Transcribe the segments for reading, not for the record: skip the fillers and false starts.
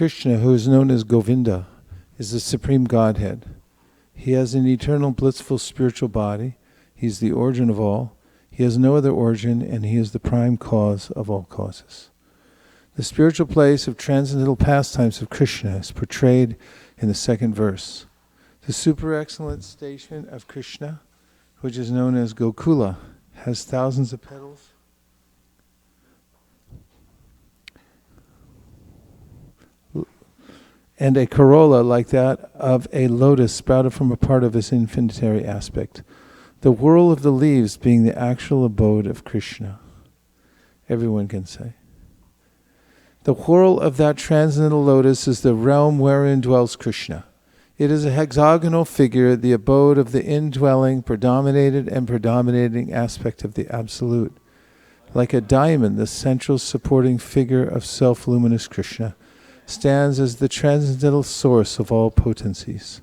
Krishna, who is known as Govinda, is the Supreme Godhead. He has an eternal blissful spiritual body. He is the origin of all. He has no other origin, and he is the prime cause of all causes. The spiritual place of transcendental pastimes of Krishna is portrayed in the second verse. The super excellent station of Krishna, which is known as Gokula, has thousands of petals and a corolla like that of a lotus sprouted from a part of its infinitary aspect. The whirl of the leaves being the actual abode of Krishna. Everyone can say. The whirl of that transcendental lotus is the realm wherein dwells Krishna. It is a hexagonal figure, the abode of the indwelling, predominated and predominating aspect of the Absolute. Like a diamond, the central supporting figure of self-luminous Krishna stands as the transcendental source of all potencies.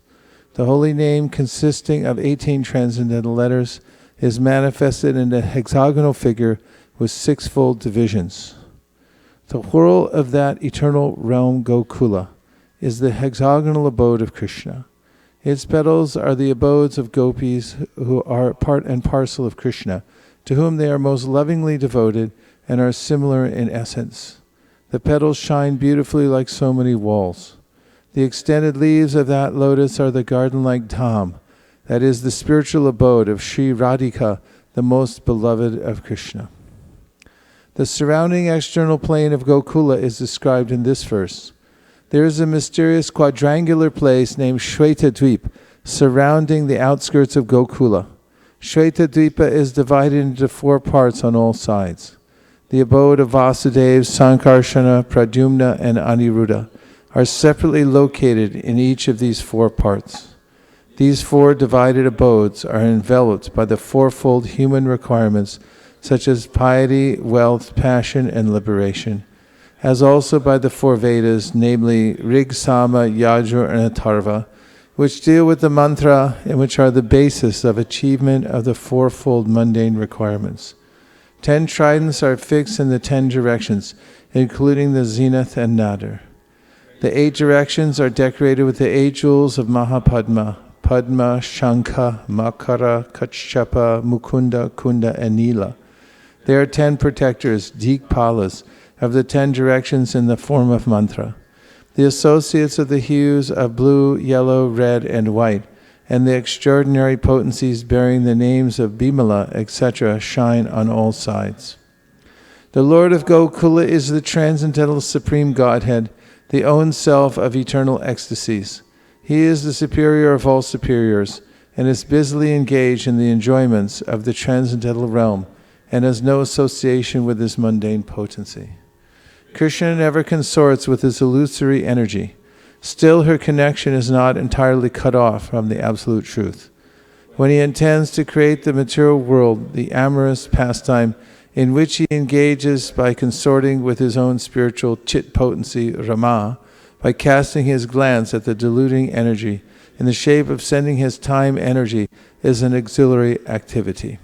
The holy name, consisting of 18 transcendental letters, is manifested in a hexagonal figure with sixfold divisions. The whirl of that eternal realm Gokula is the hexagonal abode of Krishna. Its petals are the abodes of gopis who are part and parcel of Krishna, to whom they are most lovingly devoted and are similar in essence. The petals shine beautifully like so many walls. The extended leaves of that lotus are the garden-like dham, that is the spiritual abode of Sri Radhika, the most beloved of Krishna. The surrounding external plane of Gokula is described in this verse. There is a mysterious quadrangular place named Shweta-dweep, surrounding the outskirts of Gokula. Shweta-dweepa is divided into 4 parts on all sides. The abode of Vasudeva, Sankarshana, Pradyumna, and Aniruddha are separately located in each of these 4 parts. These 4 divided abodes are enveloped by the fourfold human requirements such as piety, wealth, passion, and liberation, as also by the 4 Vedas, namely Rig, Sama, Yajur, and Atharva, which deal with the mantra and which are the basis of achievement of the fourfold mundane requirements. 10 tridents are fixed in the 10 directions, including the zenith and nadir. The 8 directions are decorated with the 8 jewels of Mahapadma, Padma, Shankha, Makara, Kachapa, Mukunda, Kunda, and Nila. There are 10 protectors, Dikpalas, of the 10 directions in the form of mantra. The associates of the hues of blue, yellow, red, and white, and the extraordinary potencies bearing the names of Bimala, etc., shine on all sides. The Lord of Gokula is the transcendental Supreme Godhead, the own self of eternal ecstasies. He is the superior of all superiors, and is busily engaged in the enjoyments of the transcendental realm, and has no association with this mundane potency. Krishna never consorts with his illusory energy. Still, her connection is not entirely cut off from the absolute truth. When he intends to create the material world, the amorous pastime in which he engages by consorting with his own spiritual chit potency, Rama, by casting his glance at the deluding energy in the shape of sending his time energy, is an auxiliary activity.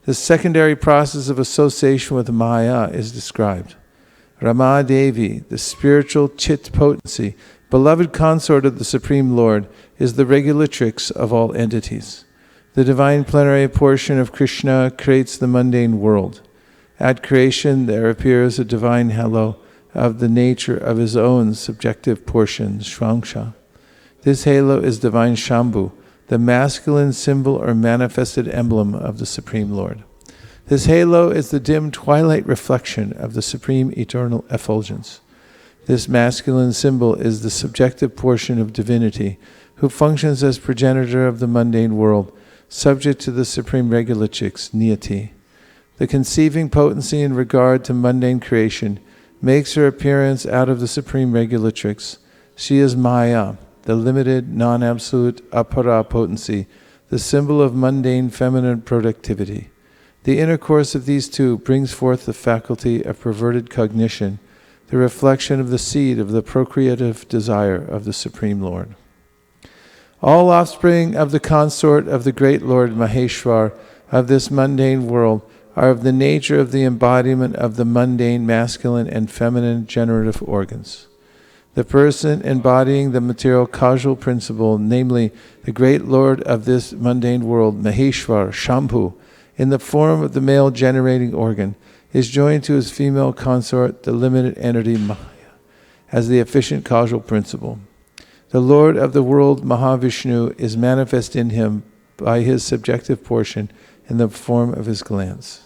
The secondary process of association with Maya is described. Rama Devi, the spiritual chit potency, beloved consort of the Supreme Lord, is the regulatrix of all entities. The divine plenary portion of Krishna creates the mundane world. At creation there appears a divine halo of the nature of his own subjective portion, Shvangsha. This halo is divine Shambhu, the masculine symbol or manifested emblem of the Supreme Lord. This halo is the dim twilight reflection of the supreme eternal effulgence. This masculine symbol is the subjective portion of divinity, who functions as progenitor of the mundane world, subject to the supreme regulatrix, Niyati. The conceiving potency in regard to mundane creation makes her appearance out of the supreme regulatrix. She is Maya, the limited, non-absolute apara potency, the symbol of mundane feminine productivity. The intercourse of these two brings forth the faculty of perverted cognition, the reflection of the seed of the procreative desire of the Supreme Lord. All offspring of the consort of the great Lord Maheshwar of this mundane world are of the nature of the embodiment of the mundane masculine and feminine generative organs. the person embodying the material causal principle, namely the great lord of this mundane world, Maheshwar, Shambhu, in the form of the male generating organ, is joined to his female consort, the limited entity Maya, as the efficient causal principle. The Lord of the world, Mahavishnu, is manifest in him by his subjective portion in the form of his glance.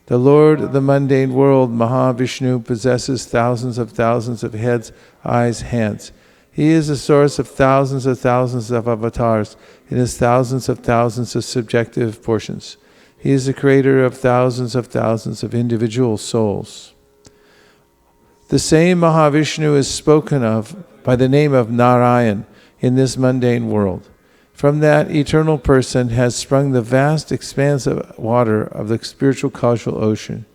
The Lord of the mundane world, Mahavishnu, possesses thousands of heads, eyes, hands. He is the source of thousands of avatars in his thousands of subjective portions. He is the creator of thousands of individual souls. The same Mahavishnu is spoken of by the name of Narayan in this mundane world. From that eternal person has sprung the vast expanse of water of the spiritual causal ocean.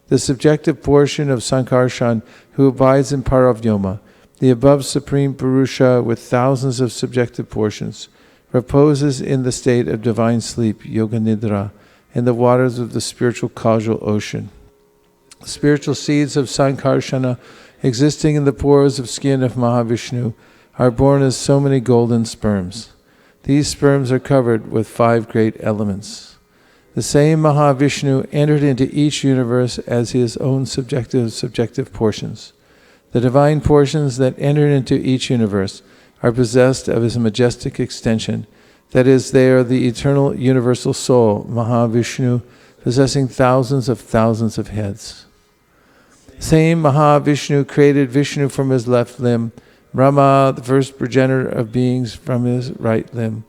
The subjective portion of Sankarshan, who abides in Paravyoma, the above supreme Purusha with thousands of subjective portions, reposes in the state of divine sleep, Yoga Nidra, in the waters of the spiritual causal ocean. Spiritual seeds of Sankarshana, existing in the pores of skin of Mahavishnu, are born as so many golden sperms. These sperms are covered with 5 great elements. The same Mahavishnu entered into each universe as his own subjective portions. The divine portions that entered into each universe are possessed of his majestic extension. That is, they are the eternal universal soul, Mahavishnu, possessing thousands of heads. Same Mahavishnu created Vishnu from his left limb, Brahma, the first progenitor of beings, from his right limb.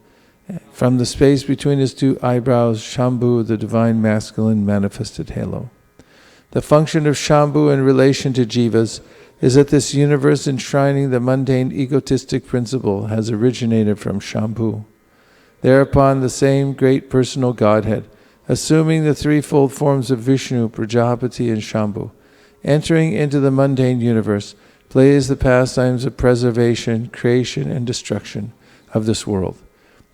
From the space between his 2 eyebrows, Shambhu, the divine masculine manifested halo. The function of Shambhu in relation to jivas is that this universe enshrining the mundane egotistic principle has originated from Shambhu. Thereupon the same great personal Godhead, assuming the threefold forms of Vishnu, Prajapati, and Shambhu, entering into the mundane universe, plays the pastimes of preservation, creation, and destruction of this world.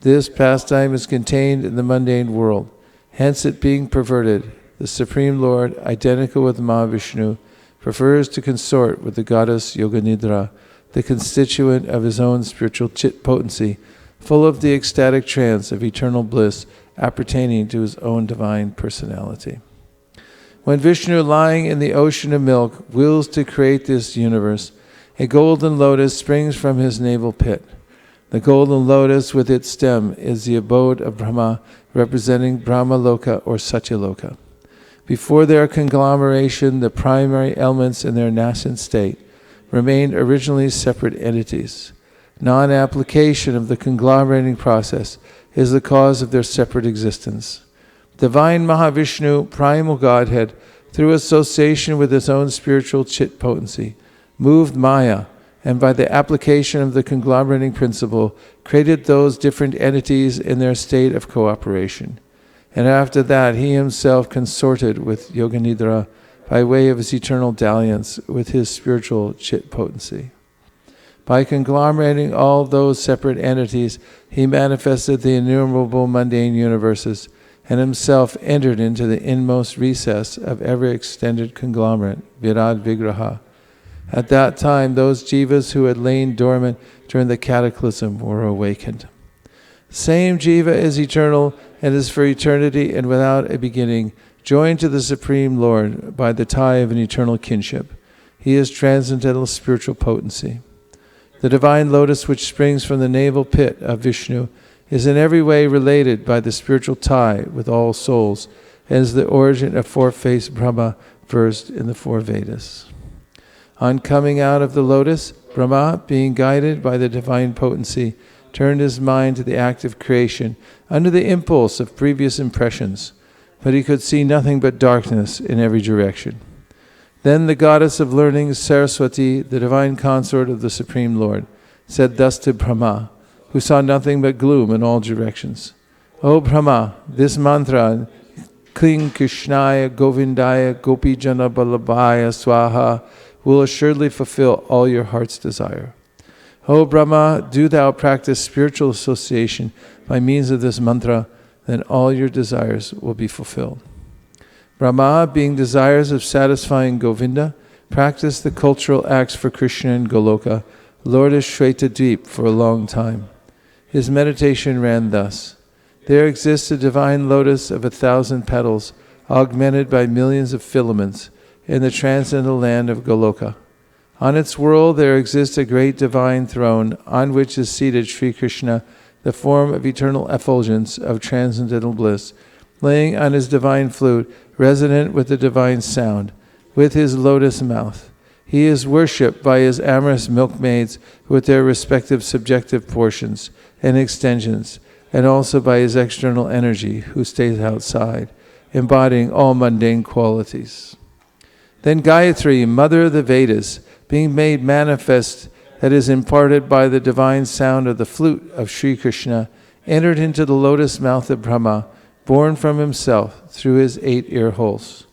This pastime is contained in the mundane world. Hence, it being perverted, the Supreme Lord, identical with Mahavishnu, prefers to consort with the goddess Yoganidra, the constituent of his own spiritual chit potency, full of the ecstatic trance of eternal bliss appertaining to his own divine personality. When Vishnu, lying in the ocean of milk, wills to create this universe, a golden lotus springs from his navel pit. The golden lotus with its stem is the abode of Brahma, representing Brahma Loka or Satyaloka. Before their conglomeration, the primary elements in their nascent state remained originally separate entities. Non-application of the conglomerating process is the cause of their separate existence. Divine Mahavishnu, primal Godhead, through association with his own spiritual chit potency, moved Maya, and by the application of the conglomerating principle, created those different entities in their state of cooperation. And after that, he himself consorted with Yoganidra by way of his eternal dalliance with his spiritual chit potency. By conglomerating all those separate entities, he manifested the innumerable mundane universes, and himself entered into the inmost recess of every extended conglomerate, Virad Vigraha. At that time, those jivas who had lain dormant during the cataclysm were awakened. Same jiva is eternal and is for eternity and without a beginning, joined to the Supreme Lord by the tie of an eternal kinship. He is transcendental spiritual potency. The divine lotus which springs from the navel pit of Vishnu is in every way related by the spiritual tie with all souls, and is the origin of 4-faced Brahma versed in the 4 Vedas. On coming out of the lotus, Brahma, being guided by the divine potency, turned his mind to the act of creation under the impulse of previous impressions, but he could see nothing but darkness in every direction. Then the goddess of learning, Saraswati, the divine consort of the Supreme Lord, said thus to Brahma, who saw nothing but gloom in all directions. O Brahma, this mantra, Kling Krishnaya Govindaya Gopijana Balabhaya Swaha, will assuredly fulfill all your heart's desire. O Brahma, do thou practice spiritual association by means of this mantra, then all your desires will be fulfilled. Brahma, being desirous of satisfying Govinda, practiced the cultural acts for Krishna and Goloka Lord of Shweta for a long time. His meditation ran thus: there exists a divine lotus of 1,000 petals, augmented by millions of filaments, in the transcendental land of Goloka. On its world there exists a great divine throne, on which is seated Sri Krishna, the form of eternal effulgence of transcendental bliss, laying on his divine flute, resonant with the divine sound, with his lotus mouth. He is worshipped by his amorous milkmaids with their respective subjective portions and extensions, and also by his external energy, who stays outside, embodying all mundane qualities. Then Gayatri, mother of the Vedas, being made manifest, that is imparted by the divine sound of the flute of Sri Krishna, entered into the lotus mouth of Brahma, born from himself through his 8 ear holes.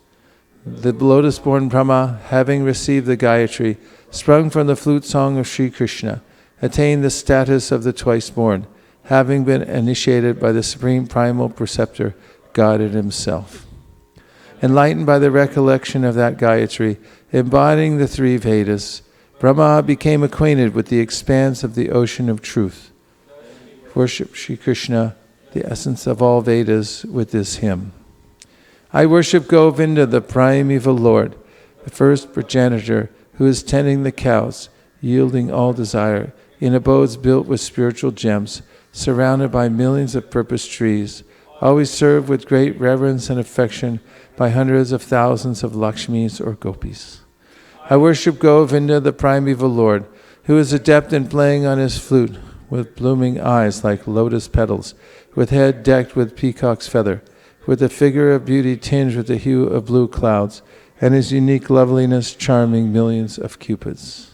The lotus-born Brahma, having received the Gayatri, sprung from the flute song of Sri Krishna, attained the status of the twice-born, having been initiated by the supreme primal preceptor, God in himself. Enlightened by the recollection of that Gayatri, embodying the 3 Vedas, Brahma became acquainted with the expanse of the ocean of truth. Worship Sri Krishna, the essence of all Vedas, with this hymn. I worship Govinda, the primeval Lord, the first progenitor, who is tending the cows, yielding all desire, in abodes built with spiritual gems, surrounded by millions of purpose trees, always served with great reverence and affection by hundreds of thousands of Lakshmis or Gopis. I worship Govinda, the primeval Lord, who is adept in playing on his flute, with blooming eyes like lotus petals, with head decked with peacock's feather, with a figure of beauty tinged with the hue of blue clouds, and his unique loveliness charming millions of cupids.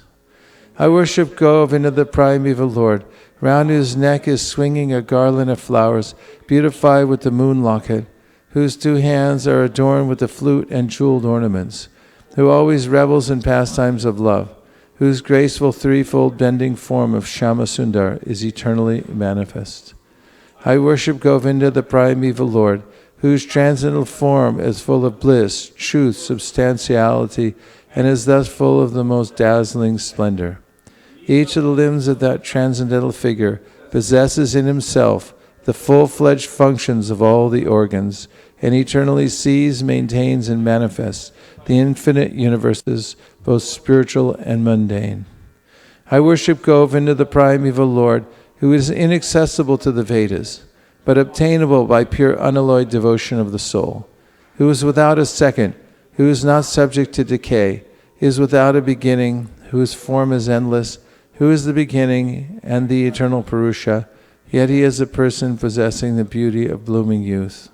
I worship Govinda, the primeval Lord. Round his neck is swinging a garland of flowers, beautified with the moon locket, whose 2 hands are adorned with the flute and jeweled ornaments, who always revels in pastimes of love, whose graceful 3-fold bending form of Shama Sundar is eternally manifest. I worship Govinda, the primeval Lord, whose transcendental form is full of bliss, truth, substantiality, and is thus full of the most dazzling splendor. Each of the limbs of that transcendental figure possesses in himself the full-fledged functions of all the organs, and eternally sees, maintains, and manifests the infinite universes, both spiritual and mundane. I worship Govinda, the primeval Lord, who is inaccessible to the Vedas, but obtainable by pure unalloyed devotion of the soul, who is without a second, who is not subject to decay, is without a beginning, whose form is endless, who is the beginning and the eternal Purusha, yet he is a person possessing the beauty of blooming youth.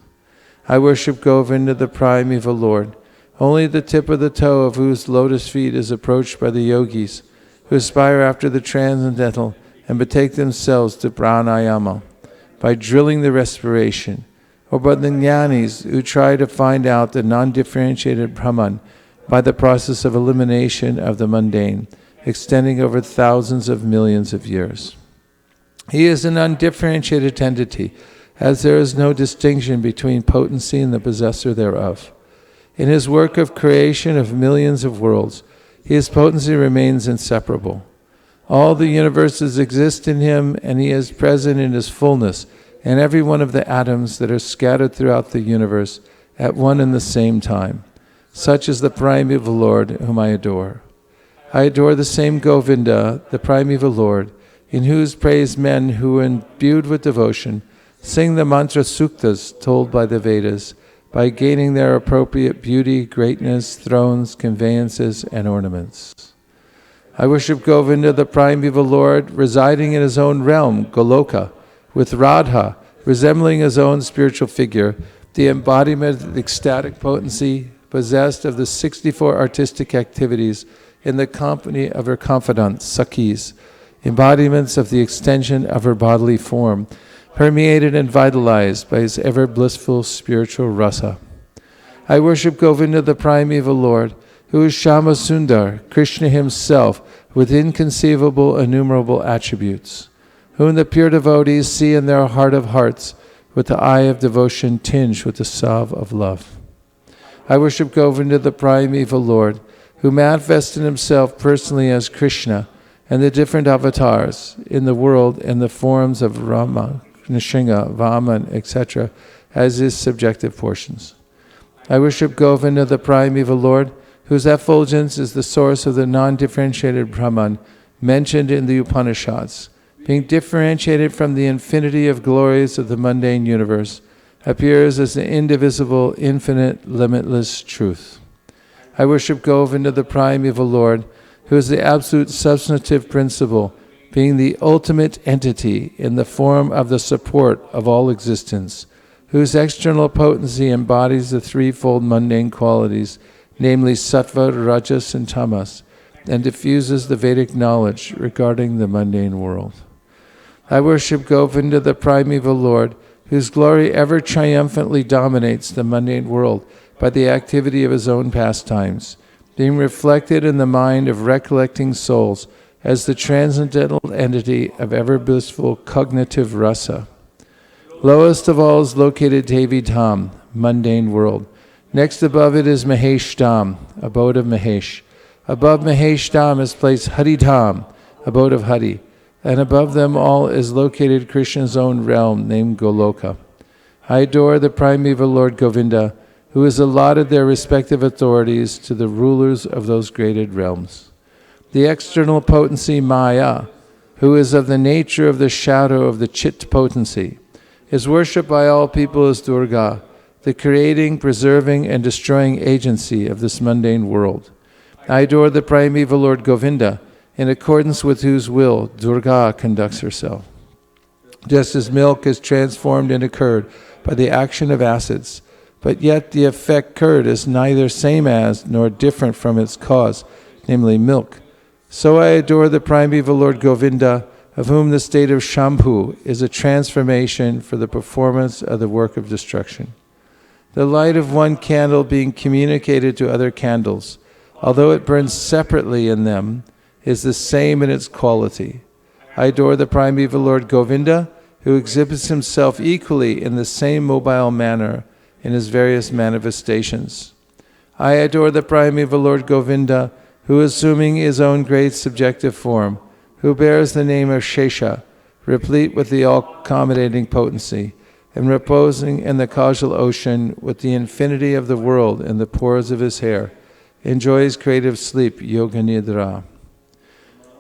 I worship Govinda, the primeval Lord, only the tip of the toe of whose lotus feet is approached by the yogis, who aspire after the transcendental and betake themselves to pranayama, by drilling the respiration, or by the jnanis who try to find out the non-differentiated Brahman by the process of elimination of the mundane, extending over thousands of millions of years. He is an undifferentiated entity, as there is no distinction between potency and the possessor thereof. In his work of creation of millions of worlds, his potency remains inseparable. All the universes exist in him, and he is present in his fullness in every one of the atoms that are scattered throughout the universe at one and the same time. Such is the primeval Lord whom I adore. I adore the same Govinda, the primeval Lord, in whose praise men who are imbued with devotion sing the mantra suktas told by the Vedas, by gaining their appropriate beauty, greatness, thrones, conveyances, and ornaments. I worship Govinda, the primeval Lord, residing in his own realm, Goloka, with Radha, resembling his own spiritual figure, the embodiment of the ecstatic potency, possessed of the 64 artistic activities in the company of her confidants, Sakhis, embodiments of the extension of her bodily form, permeated and vitalized by his ever-blissful spiritual rasa. I worship Govinda, the primeval Lord, who is Shama Sundar, Krishna himself, with inconceivable, innumerable attributes, whom the pure devotees see in their heart of hearts, with the eye of devotion tinged with the salve of love. I worship Govinda, the primeval Lord, who manifested himself personally as Krishna, and the different avatars in the world in the forms of Rama, Nrsimha, Vaman, etc., as his subjective portions. I worship Govinda, the primeval Lord, whose effulgence is the source of the non-differentiated Brahman mentioned in the Upanishads, being differentiated from the infinity of glories of the mundane universe, appears as the indivisible, infinite, limitless truth. I worship Govinda, the primeval Lord, who is the absolute substantive principle, being the ultimate entity in the form of the support of all existence, whose external potency embodies the threefold mundane qualities, namely sattva, rajas, and tamas, and diffuses the Vedic knowledge regarding the mundane world. I worship Govinda, the primeval Lord, whose glory ever triumphantly dominates the mundane world by the activity of his own pastimes, being reflected in the mind of recollecting souls as the transcendental entity of ever blissful cognitive rasa. Lowest of all is located Devi Dham, mundane world. Next above it is Mahesh Dham, abode of Mahesh. Above Mahesh Dham is placed Hari Dham, abode of Hari. And above them all is located Krishna's own realm named Goloka. I adore the primeval Lord Govinda, who has allotted their respective authorities to the rulers of those graded realms. The external potency Maya, who is of the nature of the shadow of the Chit potency, is worshipped by all people as Durga, the creating, preserving, and destroying agency of this mundane world. I adore the primeval Lord Govinda, in accordance with whose will Durga conducts herself. Just as milk is transformed into curd by the action of acids, but yet the effect curd is neither same as nor different from its cause, namely milk, so I adore the primeval Lord Govinda, of whom the state of Shambhu is a transformation for the performance of the work of destruction. The light of one candle being communicated to other candles, although it burns separately in them, is the same in its quality. I adore the primeval Lord Govinda, who exhibits himself equally in the same mobile manner in his various manifestations. I adore the primeval Lord Govinda, who, assuming his own great subjective form, who bears the name of Shesha, replete with the all-accommodating potency, and reposing in the causal ocean with the infinity of the world in the pores of his hair, enjoys creative sleep, yoga nidra.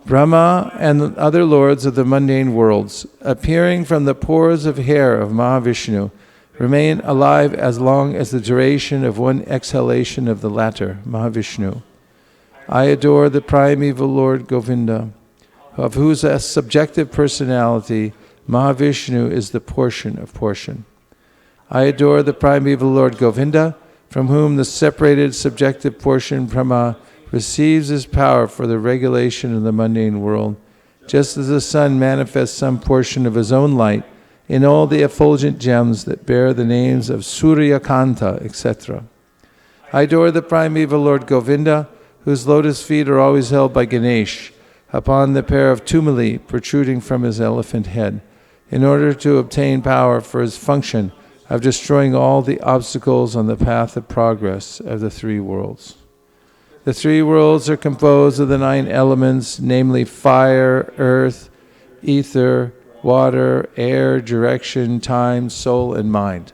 Brahma and the other lords of the mundane worlds, appearing from the pores of hair of Mahavishnu, remain alive as long as the duration of one exhalation of the latter, Mahavishnu. I adore the primeval Lord Govinda, of whose subjective personality Mahavishnu is the portion of portion. I adore the primeval Lord Govinda, from whom the separated subjective portion Brahma receives his power for the regulation of the mundane world, just as the sun manifests some portion of his own light in all the effulgent gems that bear the names of Suryakanta, etc. I adore the primeval Lord Govinda, whose lotus feet are always held by Ganesh, upon the pair of tumuli protruding from his elephant head, in order to obtain power for his function of destroying all the obstacles on the path of progress of the three worlds. The three worlds are composed of the 9 elements, namely fire, earth, ether, water, air, direction, time, soul, and mind.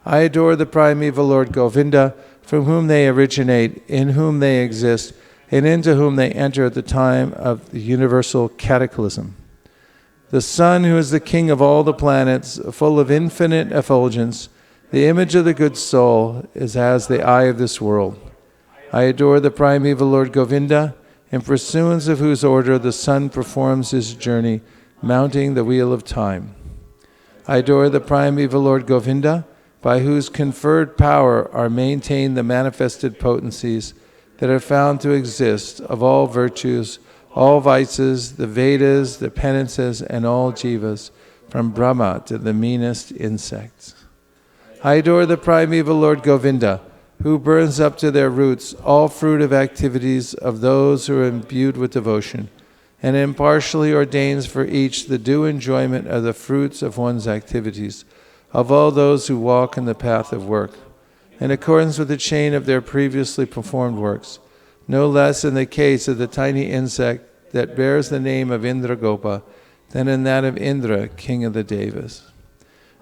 I adore the primeval Lord Govinda, from whom they originate, in whom they exist, and into whom they enter at the time of the universal cataclysm. The sun, who is the king of all the planets, full of infinite effulgence, the image of the good soul, is as the eye of this world. I adore the primeval Lord Govinda, in pursuance of whose order the sun performs his journey, mounting the wheel of time. I adore the primeval Lord Govinda, by whose conferred power are maintained the manifested potencies that are found to exist of all virtues, all vices, the Vedas, the penances, and all jivas, from Brahma to the meanest insects. I adore the primeval Lord Govinda, who burns up to their roots all fruit of activities of those who are imbued with devotion, and impartially ordains for each the due enjoyment of the fruits of one's activities, of all those who walk in the path of work, in accordance with the chain of their previously performed works, no less in the case of the tiny insect that bears the name of Indragopa than in that of Indra, king of the Devas.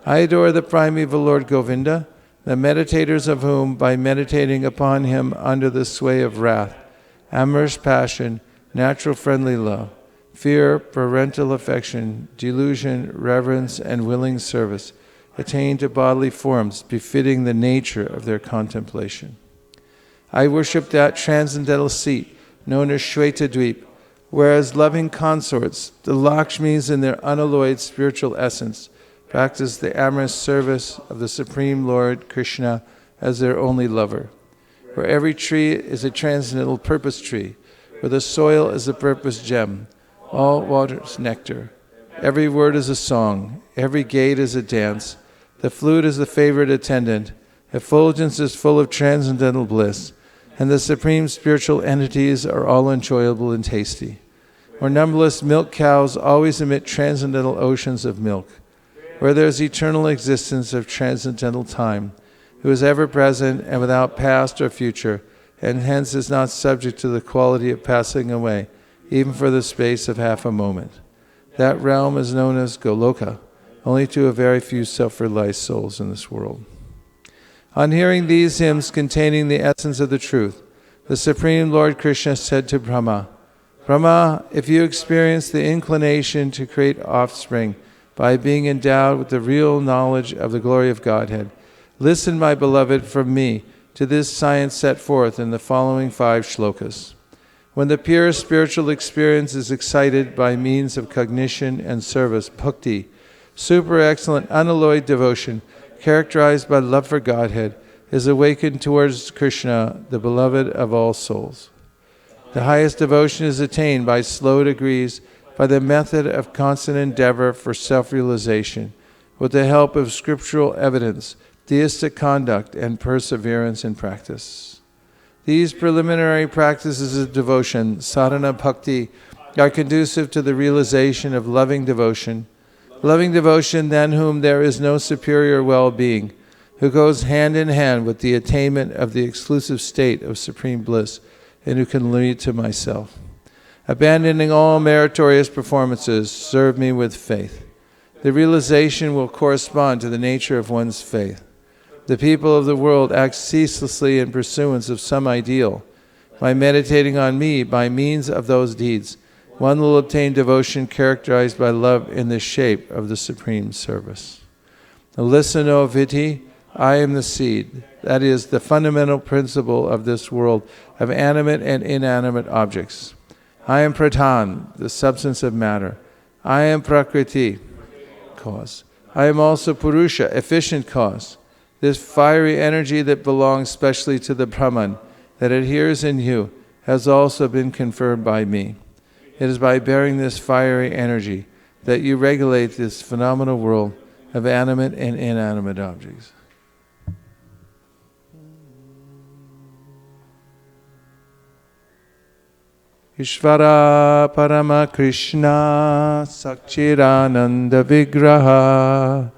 I adore the primeval Lord Govinda, the meditators of whom, by meditating upon him under the sway of wrath, amorous passion, natural friendly love, fear, parental affection, delusion, reverence, and willing service, attain to bodily forms befitting the nature of their contemplation. I worship that transcendental seat known as Shvetadweep, whereas loving consorts, the Lakshmis in their unalloyed spiritual essence, practice the amorous service of the Supreme Lord Krishna as their only lover. Where every tree is a transcendental purpose tree, where the soil is a purpose gem, all waters nectar. Every word is a song, every gait is a dance, the flute is the favorite attendant, effulgence is full of transcendental bliss, and the supreme spiritual entities are all enjoyable and tasty. Where numberless milk cows always emit transcendental oceans of milk, where there is eternal existence of transcendental time, who is ever present and without past or future, and hence is not subject to the quality of passing away, even for the space of half a moment. That realm is known as Goloka, only to a very few self-realized souls in this world. On hearing these hymns containing the essence of the truth, the Supreme Lord Krishna said to Brahma, Brahma, if you experience the inclination to create offspring by being endowed with the real knowledge of the glory of Godhead, listen, my beloved, from me to this science set forth in the following 5 shlokas. When the pure spiritual experience is excited by means of cognition and service, bhakti, super excellent unalloyed devotion, characterized by love for Godhead, is awakened towards Krishna, the beloved of all souls. The highest devotion is attained by slow degrees, by the method of constant endeavor for self-realization, with the help of scriptural evidence, theistic conduct, and perseverance in practice. These preliminary practices of devotion, sadhana bhakti, are conducive to the realization of loving devotion than whom there is no superior well-being, who goes hand in hand with the attainment of the exclusive state of supreme bliss, and who can lead to myself. Abandoning all meritorious performances, serve me with faith. The realization will correspond to the nature of one's faith. The people of the world act ceaselessly in pursuance of some ideal. By meditating on me by means of those deeds, one will obtain devotion characterized by love in the shape of the supreme service. Now listen, O Viti, I am the seed, that is, the fundamental principle of this world of animate and inanimate objects. I am Pradhan, the substance of matter. I am Prakriti, cause. I am also Purusha, efficient cause. This fiery energy that belongs specially to the Brahman, that adheres in you, has also been confirmed by me. It is by bearing this fiery energy that you regulate this phenomenal world of animate and inanimate objects. Ishvara Parama Krishna Sakchirananda Vigraha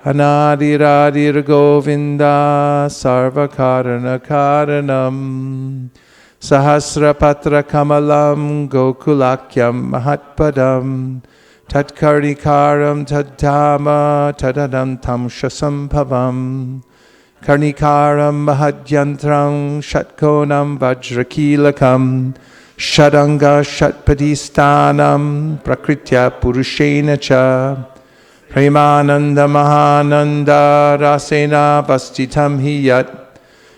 Anadiradir Govinda Sarvakarana Karanam Sahasrapatra Kamalam Gokulakyam Mahatpadam Tatkarnikaram Tadama Tadadantam Shasambhavam Karnikaram Mahadyantram Shatkonam Vajrakilakam Shadanga Shatpadistanam Prakritya Purushena Cha Premananda Mahananda Rasena Vastitam Hiyat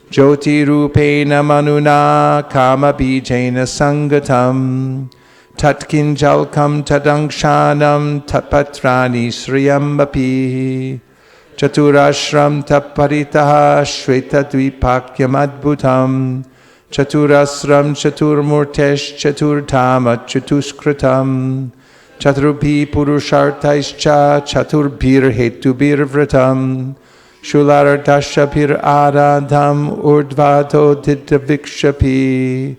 Jyoti Rupena Manuna Kama Bijena Sangatam Tatkinjalkam Tadangshanam Tapatrani Sriyambapi Chaturashram Taparitaha Shvetadvipakyam Adbhutam Chaturasram Chaturmurtesh Chaturtama Chatuskritam Chaturbi Purushartaischa Chaturbir Hetubir Vratam Shulardashapir Aradham Urdvato Ditavikshapi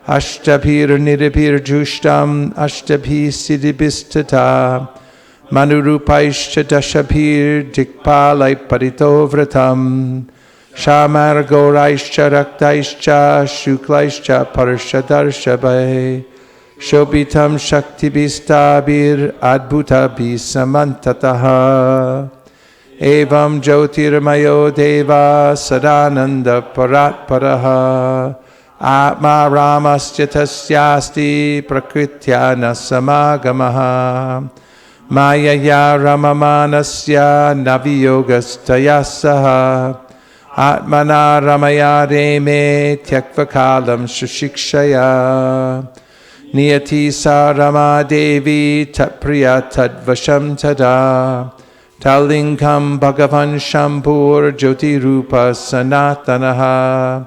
Ashtapir Nidapir Jushtam Ashtapi Siddhibistata Manurupaischa Dashapir Dikpalai Parito Vratam Shamar Goraischa Raktaischa Shuklaischa Parshadarshabhay Shobitam Shaktibhistabir Adbhutabhi Samantataha Evam Jyotirmayo Deva Sadananda Paratparaha Atma Ramasya Tasyasti Prakritya Nasamagamaha Mayaya Ramamanasya Naviyogasthaya Saha Atmana Ramaya Reme Tyakvakalam Shushikshaya Niyati Sa Rama Devi Tatpriya Tadvasham Tada Talinkam Bhagavan Shambhur Jyoti Rupa Sanatanaha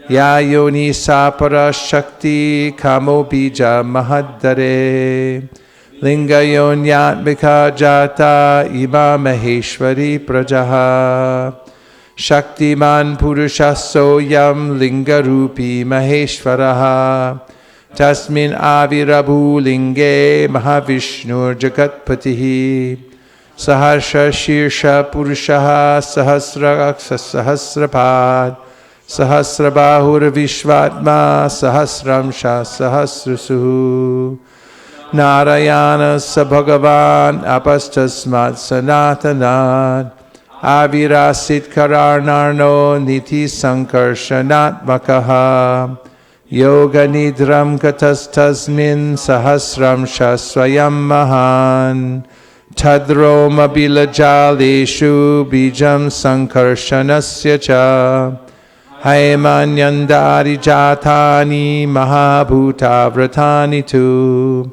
Ya Yoni Sapara Shakti Kamo Bija Mahaddare Linga Yonyatmika Jata Ima Maheshwari Prajaha Shaktiman Purusha Soyam Linga Rupi Maheshwaraha Tasmin Avirabhu Linge Mahavishnur Jagatpatihi Sahasra Shirsha Purushaha Sahasra Sahasrapad Sahasrabahur Vishvatma Sahasramsha Sahasrasuhu Narayana Sabhagavan Apastasmat Sanatanad Avirasit Kararnarno Niti Sankarshanatmakaha Yoga Nidram Katastasmin Sahasramsha Swayam Mahan Tadroma Bilajaleshu Bijam Sankarshanasya Cha Haimanyandari Jatani Mahabhuta Vratani Tu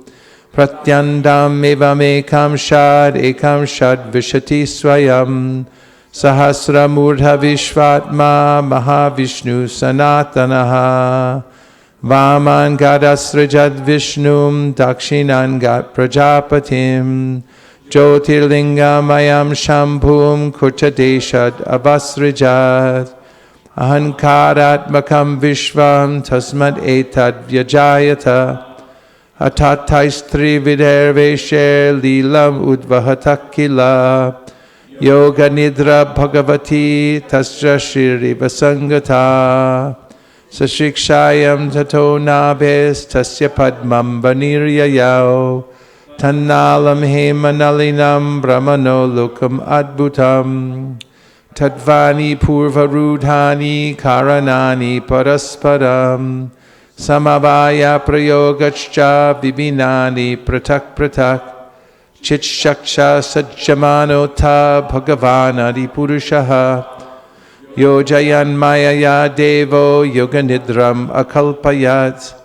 Pratyandam Evamekam Shad Ekam Shad Vishati Swayam Sahasra Murdha Vishvatma Mahavishnu Sanatanaha Vaman Gadasrajad Vishnum Dakshinan Gat Prajapatim Jyotirlingamayam Shambhum Kurtadeshad Avasrajad Ahankaratmakam Vishvam Tasmad Etad Vyajayata Atataistri Vidervesher Lilam Udvahatakila Yoga Nidra Bhagavati Tasra Shiri Vasangata Sashikshayam Tato Nabes Tasya Padmam Baniryayao Tannalam Hemanalinam Brahmano Lokam Adbhutam Tadvani Purvarudhani Karanani Parasparam Samavaya Prayogachcha Vibinani Pratak Pratak Chitshaksha Sajjamanota Bhagavanadi Purushaha Yojayan Mayaya Devo Yoganidram Akalpayat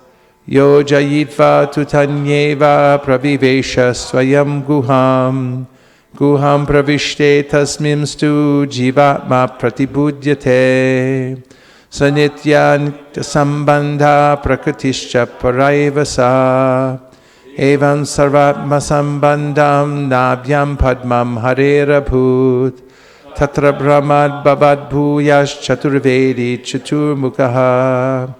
Yojayitva Tutanyeva Pravivesha Swayam Guham Guham Pravishte Tasmimstu Jivatma Pratibhudyate Sanityan Sambandha Prakritischa Paraivasa Evam Sarvatma Sambandham Nabhyam Padmam Harerabhut Tatra Brahmad Babad Bhuyash Chaturvedi Chaturmukha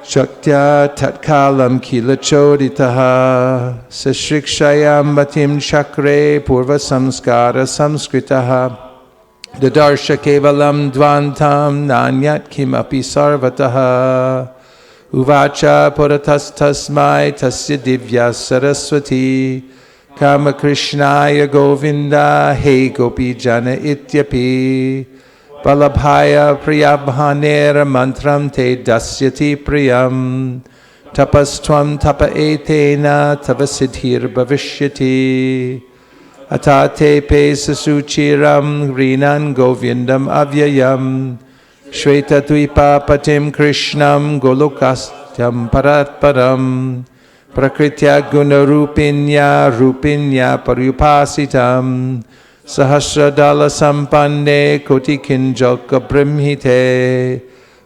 Shaktya Tatkalam Kilachoditaha Sashrikshayam Batim Chakre Purva Samskara Samskritaha Dadarsha Kevalam Dvantam Nanyat Kimapi Sarvataha Uvacha Puratas Tasmai Tasya Divya Saraswati Kama Krishnaya Govinda He Gopi Jana Ityapi Balabhaya Priyabhanera Mantram Te Dasyati Priyam Tapastvam Tapa Etena Tavasidhir Bhavishyati Atate Pe Sasuchiram Rinan Govindam Avyayam Shweta Dvipa Patim Krishnam Golokastyam Paratparam Prakritya Gunarupinya Rupinya Parupasitam Sahasradala Sampanne Koti Kinjoka Brahmite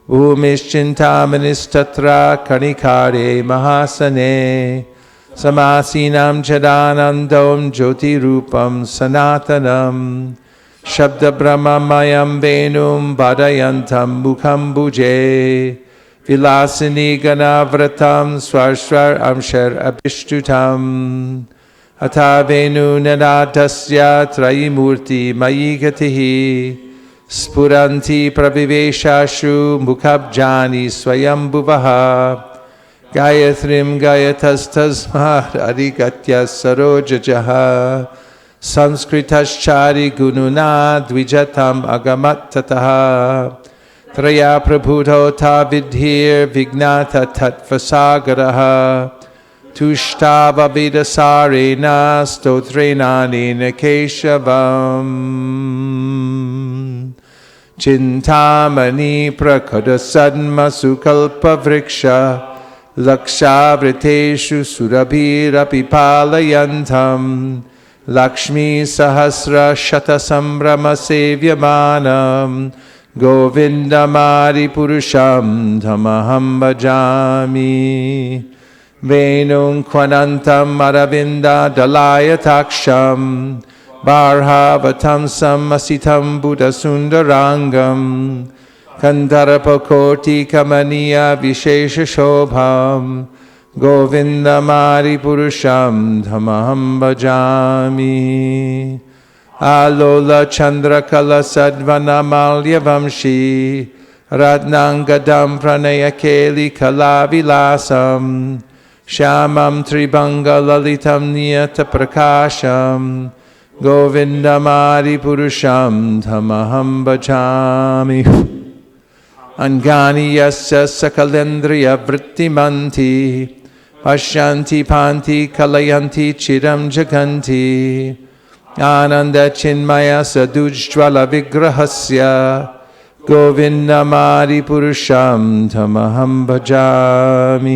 Bhumischintamanis Kanikare Mahasane Samasinam Chadanandam Jyoti Rupam Sanatanam Shabda Brahmamayam Venum Badayantam Mukham Bhuje Vilasini Ganavratam Swarshvar Amshar Abhishtutam Atha Venu Nadatasya Trayimurti Mayigatihi Spuranti Praviveshashu Mukhabjani Swayambhuvaha Gayatrim Gayatastasmad Adikatya Sarojajaha Sanskritaschari Gununa Dvijatam Agamattataha Traya Prabhuto Ta Vidhir Vignata Tatvasagaraha Tushtava Vidasarena Stotrenani Nekeshavam Chintamani Prakadasadma Sukalpa Vriksha Lakshavriteshu Surabhirapi Palayantam Lakshmi Sahasra Shatasambrama Sevyamanam Govindamari Purusham Dhamaham Bhajami Venum Kwanantam Aravinda Dalayataksham Barhavatam Samasitam Buddha Sundarangam Kandarapakoti Kamaniya Vishesha Shobham Govindamari Purusham Dhamaham Bhajami Alola Chandrakala Sadvana Malya Vamshi Ratnangadam Pranayakeli Kalavilasam Shamam Tribanga Lalitam Niyata Prakasham Govindamari Purusham Dhamaham Bhajami Angani Yasya Sakalendriya Vrittimanti Pashyanti Panti Kalayanti Chiram Jaganti Ananda Chinmaya Sadujjvala Vigrahasya Govindamari Purusham Dhamaham Bhajami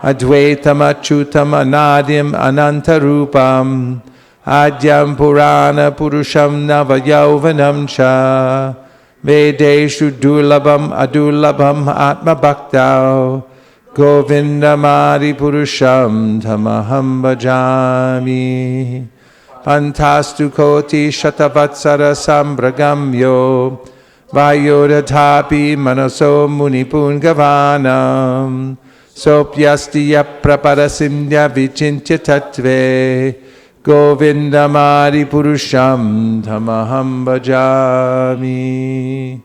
Advaitam Achyutam Anadim Anantarupam Adyam Purana Purusham Navayauvanam Cha Vedeshu Durlabham Adurlabham Atma Bhaktau Govindamari Purusham Dhamaham Bhajami Pantastu Koti Shatavatsara Sambragamyo Vayodatapi Manaso Munipun Sopyastiya Praparasindhya Vichintya Tattve Govindamari Purusham Dhamaham Bhajami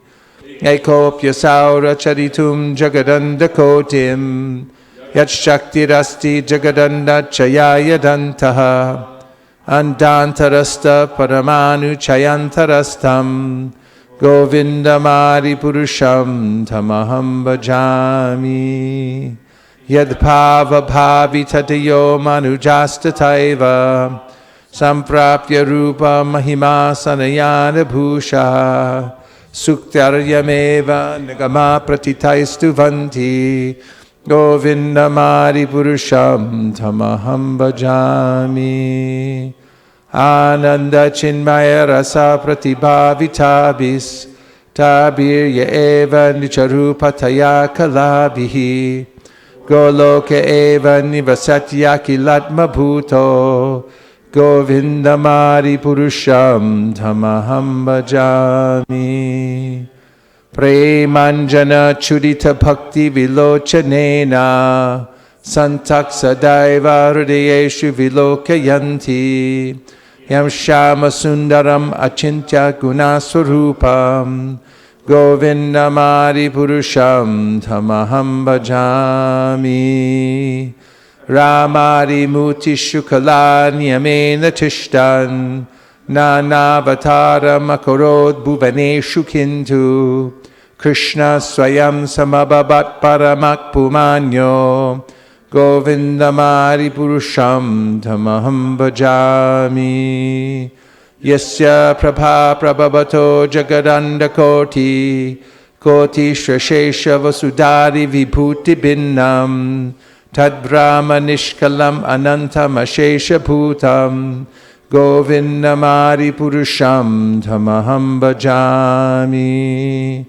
Ekopya Saura Charitum Jagadanda Kotim Yat Shaktirasti Jagadanda Chayaya Dantaha Andantarasta Paramanu Chayantarastam Govindamari Purusham Dhamaham Bhajami Yadbhava Bhavi Tatayo Manujastataiva Samprapya Rupa Mahima Sanayana Bhusha Suktaryameva Nagama Pratitaistu Vanti Govindamari Purusham Dhamaham Bhajami Ananda Chinmaya Rasa Pratibhavitabis Tabirya Eva Nicharupataya Kalabihi Goloka Eva Nivasatya Kilatma Bhuto Govindamari Purusham Dhamaham Bhajami Premanjana Chudita Bhakti Vilochanena Santak Sadaiva Hridayeshu Vilokayanti Yam Shama Sundaram Achintya Gunaswarupam Govindamari Purusham Dhamaham Bhajami Ramari Muti Shukala Niyamena Tishtan Nanavatara Makarod Bhuvaneshu Kintu Krishna Swayam Samababat Paramak Pumanyo Govindamari Purusham Dhamaham Bhajami Yasya Prabha Prabhavato Jagadanda Koti Koti Shrashesha Vasudari Vibhuti Binnam Tad Brahma Nishkalam Anantam Ashesha Bhutam Govindamari Purusham Dhamaham Bhajami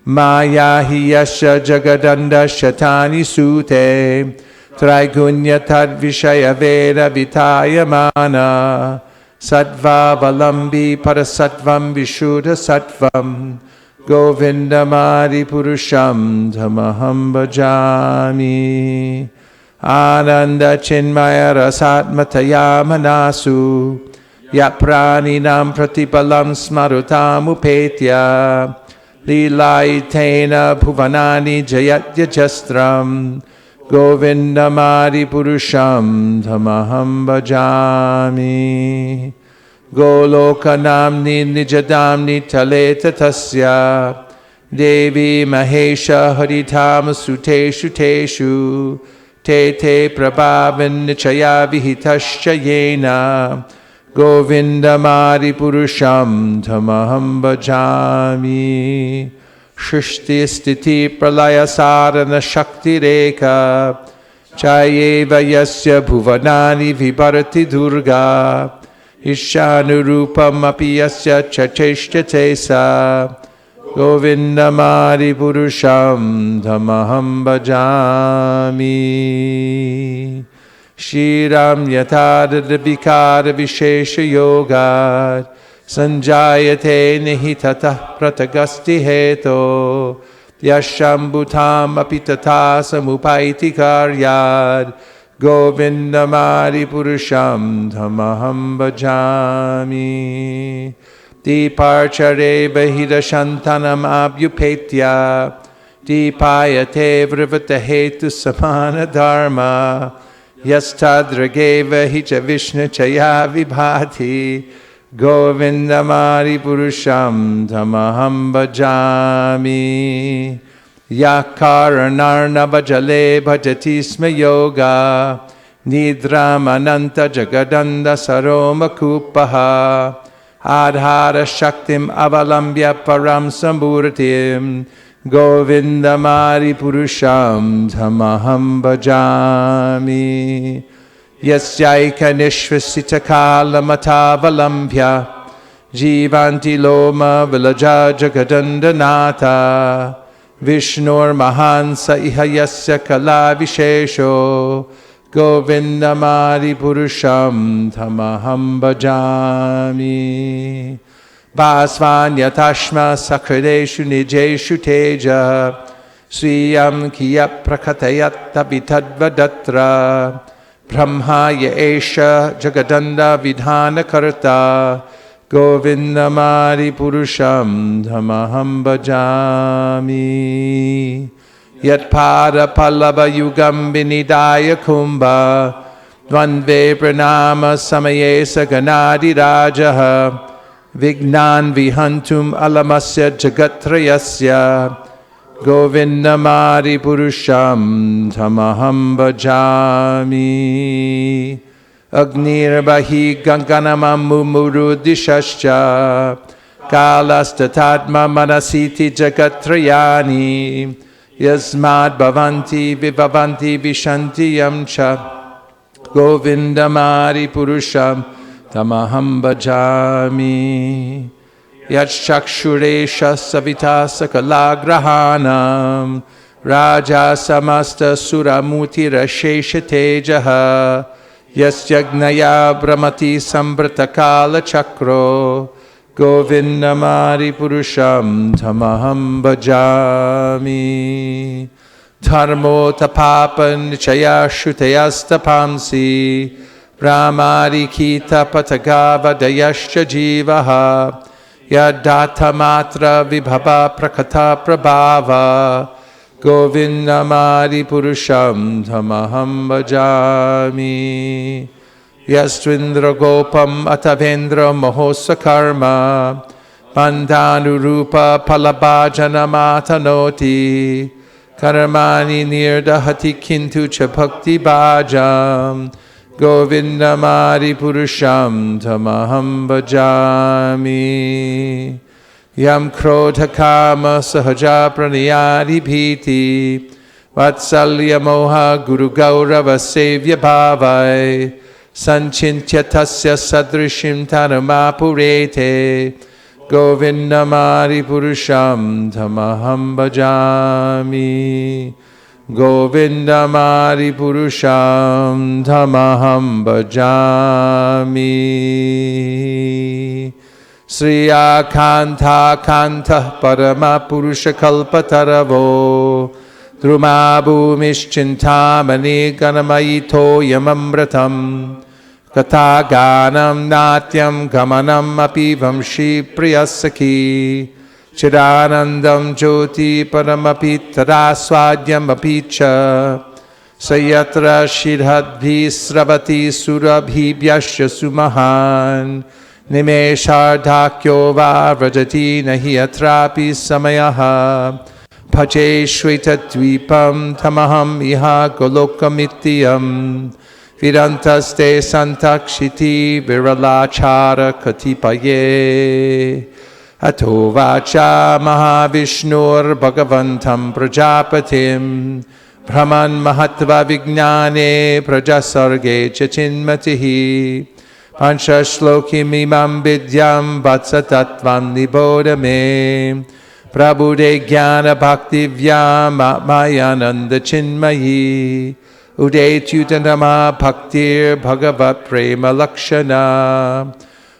Maya Hiyasya Jagadanda Shatani Sute Traigunya Tad Vishaya Veda Vitayamana Sattva Valambi Parasattvam Vishuddha Sattvam Govindamari Purusham Dhamaham Bhajami Ananda Chinmaya Rasatmataya Manasu Yaprani Nam Pratipalam Smarutam Upetya Lilaitena bhuvanani jayatyajastram Govindamari purusham dhamaham bhajami Golokanamni nijadamni taleta tasya Devi mahesha haritam suteshu teshu Te te prabhavan nichaya vihitascha yena Govindamari purusham dhamaham bhajami Shrishti stiti pralaya sarana shakti reka Chayeva yasya bhuvanani vibharati durga Ishanurupam api yasya chacheshtate sa Govindamari purusham dhamaham bhajami Shriram yatad vikara vishesha yoga Sanjayate nihitata pratagasti heto Yashambhutam apitata samupaiti karyad Govindamari purusham dhamaham bhajami Diparchare bahirashantanam abhyupetya Dipayate vrivata hetu samana dharma Yastadrageva hicha vishnu chaya vibhati Govindamari purusham dhamaham bhajami Yakaranarna bhajale bhajati sma yoga Nidramananta jagadanda saroma kupaha Adhara shaktim avalambya param samburtim Govindamari purusham dhamaham bhajami Yasyaika nishvasita kala matavalambhya Jivanti loma vilaja jagadandanata Vishnur mahansa iha yasya kala vishesho Govindamari purusham dhamaham bhajami Basvanyatashma sakrideshu nijeshu teja Sriyam kiya prakatayat tabitadvadatra Brahma ya esha jagadanda vidhana karta Govindamari purusham dhamaham bhajami Yat pada pallava yugam vinidaya kumbha Dvandve pranama samaye saganadi rajaha Vignan vihantum alamasya jagatrayasya Govindamari purusham dhamaham bhajami Agnirbahi ganganamam murudishascha Kalastatatma manasiti jagatrayani Yasmad bhavanti vibhavanti vishanti yamcha Govindamari purusham dhamaham bhajami Yatshakshuresha savita sakalagrahanam Raja samasta suramuti rashesha tejaha Yasyagnaya brahmati sambratakala chakro Govindamari purusham dhamaham bhajami Dharmo tapapan chaya shutayastapamsi Brahmari kita patagava dayascha jivaha Yadata matra vibhava prakata prabhava Govindamari purusham dhamaham bhajami Yastvindra gopam atavendra mohosa karma Bandhanurupa palabhajana matanoti Karmani nirdahati kintu cha bhakti bhajam Govindamari purusham dhamaham bhajami Yam krodha kama sahaja pranayadi bhiti Vatsalya moha guru gaurava sevya bhavai Sanchintya tasya sadrishim tanamapurete Govindamari purusham dhamaham bhajami Govindamari purusham dhamaham bhajami Sri Akanta Kanta Parama Purusha Kalpataravo Druma Bhumischintamani Ganamayito Yamamratam Kataganam Natyam Gamanam Api Vamshi Priyasaki Chidanandam Jyoti Paramapi Tadaswadyam Apicha Sayatra Shidhadbhi Sravati Surabhi Vyasya Sumahan Nimeshardhakyo Va Vrajati Nahi Atrapi Samayaha Pache Shwetatdvipam Tamaham Iha Golokamityam Vidantaste Santakshiti Viralachara Katipaye Ato Vacha Mahavishnur Bhagavantam Prajapatim Brahman Mahatva Vijnane Prajasarge Chachinmatihi Pancha Shlokim Imam Vidyam Vatsatatvam Nibodame Prabhude Jnana Bhakti Vyam Mayananda Chinmayi Udetyutanama Bhaktir Bhagavat Prema Lakshana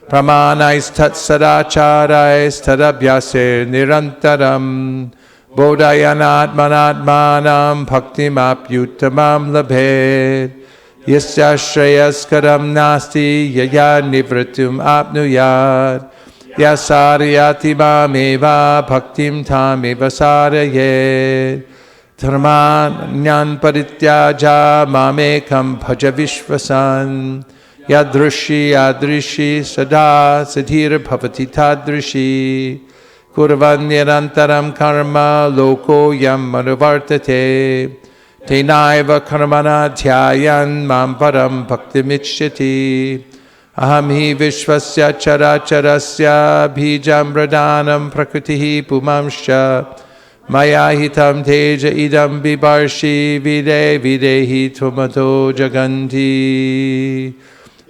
Pramanais Tat Sadacharais Tadabhyasir Nirantaram Bodhayanat Manatmanam Bhaktim Apyutamam Labhed Yasya Shreyas Kadam Nasti Yaya Nivritum Apnuyad Yasaryati Mameva Bhaktim Tameva Sarayed Dharmanyan Parityaja Mamekam Bhaja Vishwasan Yadrishi Yadrishi Sada Sadhir Bhavati Tadrishi Kurvan Nirantaram Karma Loko Yam Manuvartate Tenaiva Karmana Dhyayan Mamparam Bhaktimichyati Aham hi Vishwasya Characharasya Bhijam Pradanam Prakritihi Pumamsha Maya hitam teja idam bibarshi vide videhi tumato jaganti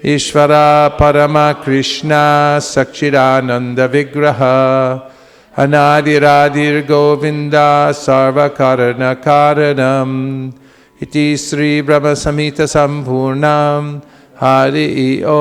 Ishvara Parama Krishna Sakchidananda Vigraha Anadiradir Govinda Sarva Karana Karanam Iti Sri Brahma Samhita Sampurnam Hari Om